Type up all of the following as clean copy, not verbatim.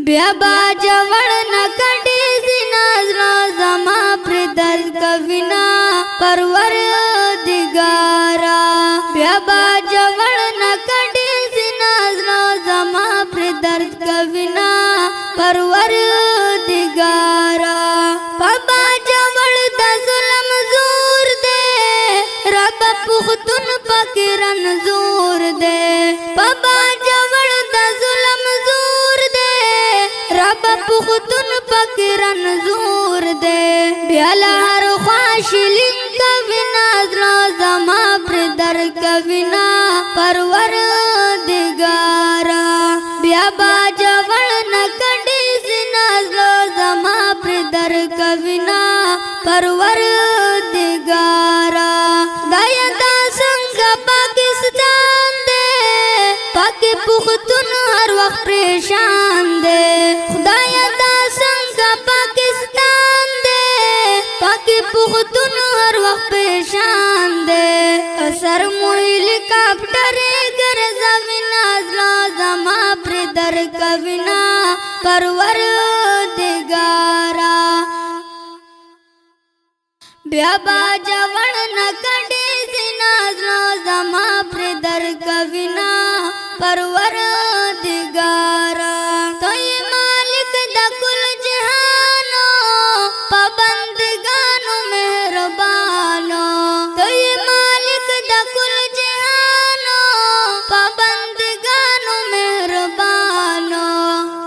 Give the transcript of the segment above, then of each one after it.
بیا باجوړ نکړې زنازلا زما پر درد کوینا پروردګارا بیا باجوړ نکړې زنازلا زما پر درد کوینا پروردګارا بابا جوړ د ظلم زور دے رب پختون پکرن زور دے بابا جوړ د ظلم زور دے رب پختون پکرن زور دے بیا لار خواشلین کوینا زلا زما پر در کوینا پروردګارا بیا باجوړ نکړې زنازلا زما پر در کوینا پروردګارا دایا دا څنګه پاکستان دے پاکی پختون ہر وقت پریشان دے خدایا دا څنګه پاکستان دے پاکی پختون ہر وقت پریشان دے اثر مو هلیکاپټر ګرځوینا زلا زما پر در کوینا پروردګارا بیا باجوړ نکړې زنازلا زما پر در کوینا پروردګارا توي مالک د کل جهانو پابندګانو مهربانو توي مالک د کل جهانو پابندګانو مهربانو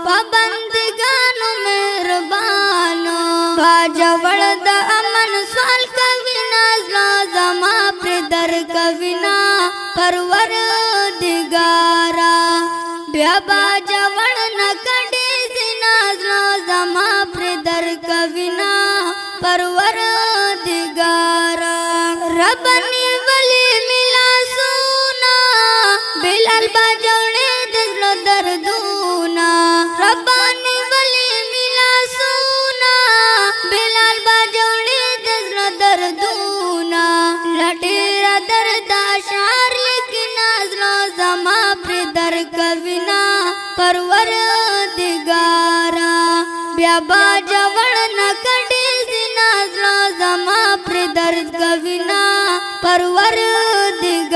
پابندګانو مهربانو باجوړ د امن سوال کوینا زلا زما پر در کوینا پروردګارا بیا باجوړ نکړې زنازلا زما پر در کوینا پروردګارا رب نیولې ملا سونا بلال باجوړې دزلو دردونا رب نیولې ملا سونا بلال باجوړې دزلو دردونا لټیرا درد اشعار لیکنا زلا زما پر در کوینا پروردګارا بیا باجوړ نکړې زنازلا زما پر درد کوینا پروردګارا